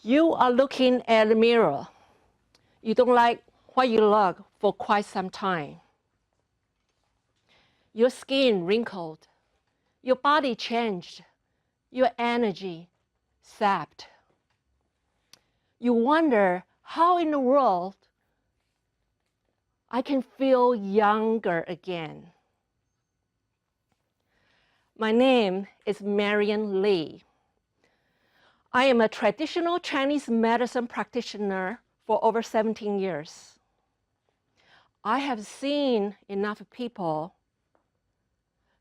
You are looking at a mirror. You don't like what you look for quite some time. Your skin wrinkled. Your body changed. Your energy sapped. You wonder how in the world I can feel younger again. My name is Marian Lee. I am a traditional Chinese medicine practitioner for over 17 years. I have seen enough people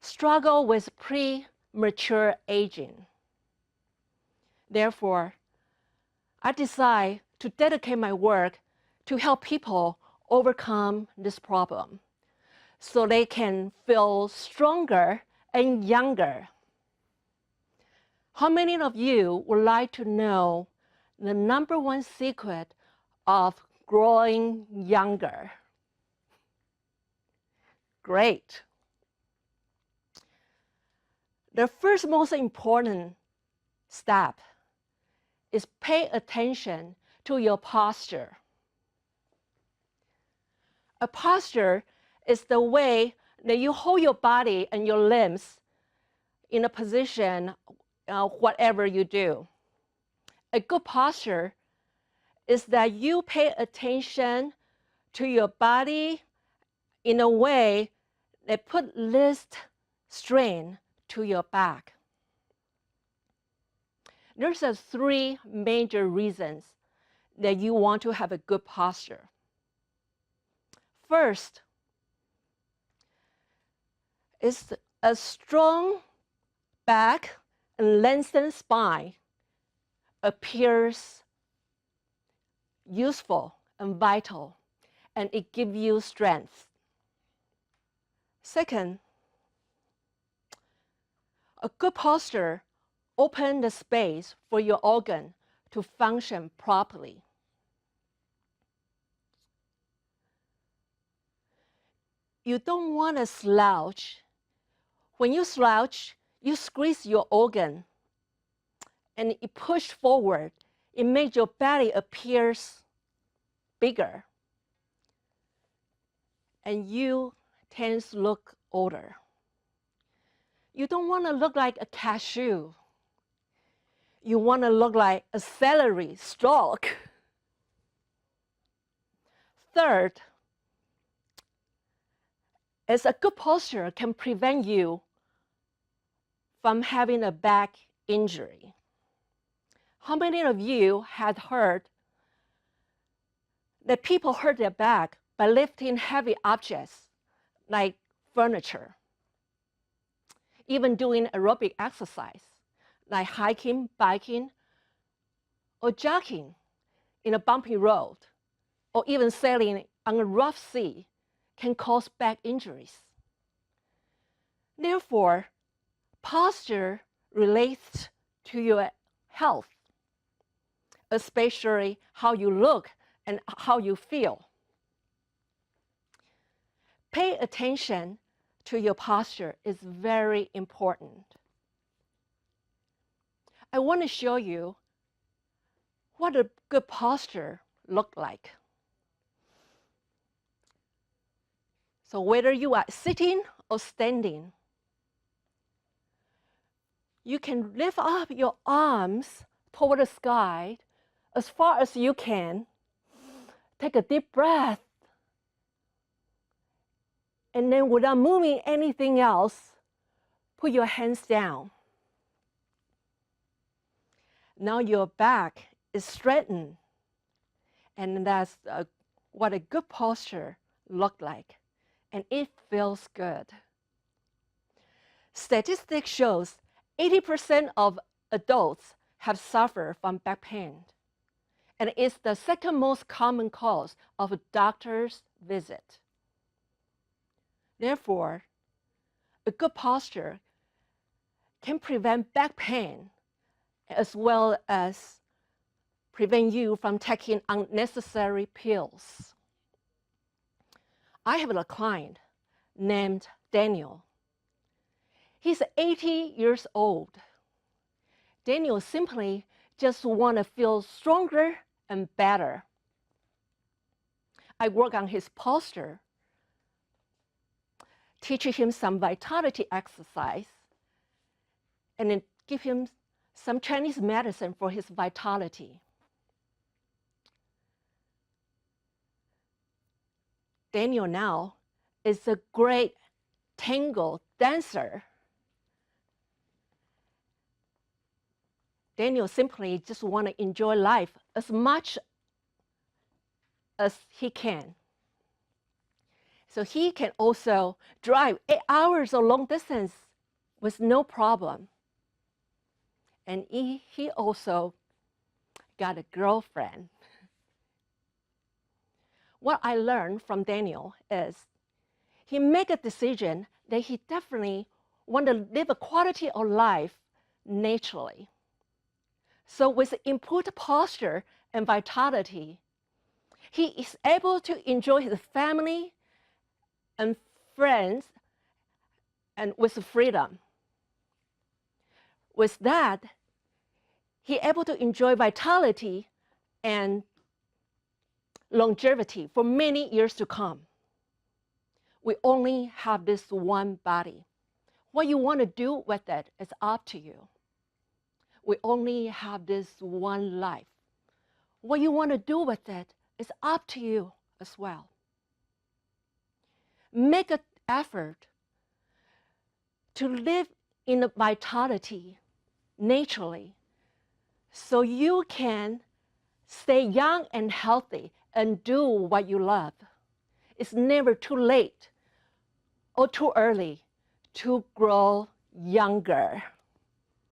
struggle with premature aging. Therefore, I decide to dedicate my work to help people overcome this problem so they can feel stronger and younger. How many of you would like to know the #1 secret of growing younger? Great. The first most important step is pay attention to your posture. A posture is the way that you hold your body and your limbs in a position, whatever you do. A good posture is that you pay attention to your body in a way that put least strain to your back. There's 3 major reasons that you want to have a good posture. First, is a strong back and lengthened spine appears useful and vital, and it gives you strength. Second, a good posture opens the space for your organ to function properly. You don't want to slouch. When you slouch, you squeeze your organ and it push forward. It makes your belly appear bigger, and you tend to look older. You don't want to look like a cashew. You want to look like a celery stalk. Third, as a good posture can prevent you from having a back injury. How many of you had heard that people hurt their back by lifting heavy objects like furniture, even doing aerobic exercise like hiking, biking, or jogging in a bumpy road, or even sailing on a rough sea can cause back injuries. Therefore, posture relates to your health, especially how you look and how you feel. Pay attention to your posture is very important. I want to show you what a good posture looks like. So whether you are sitting or standing, you can lift up your arms toward the sky as far as you can. Take a deep breath. And then without moving anything else, put your hands down. Now your back is straightened. And that's what a good posture looks like. And it feels good. Statistics shows 80% of adults have suffered from back pain. And it's the second most common cause of a doctor's visit. Therefore, a good posture can prevent back pain as well as prevent you from taking unnecessary pills. I have a client named Daniel. He's 80 years old. Daniel simply just want to feel stronger and better. I work on his posture, teaching him some vitality exercise, and then give him some Chinese medicine for his vitality. Daniel now is a great tango dancer. Daniel simply just want to enjoy life as much as he can. So he can also drive 8 hours of long distance with no problem. And he also got a girlfriend. What I learned from Daniel is he made a decision that he definitely want to live a quality of life naturally. So with improved posture and vitality, he is able to enjoy his family and friends and with freedom. With that, he able to enjoy vitality and longevity for many years to come. We only have this one body. What you want to do with it is up to you. We only have this one life. What you want to do with it is up to you as well. Make an effort to live in vitality naturally so you can stay young and healthy and do what you love. It's never too late or too early to grow younger.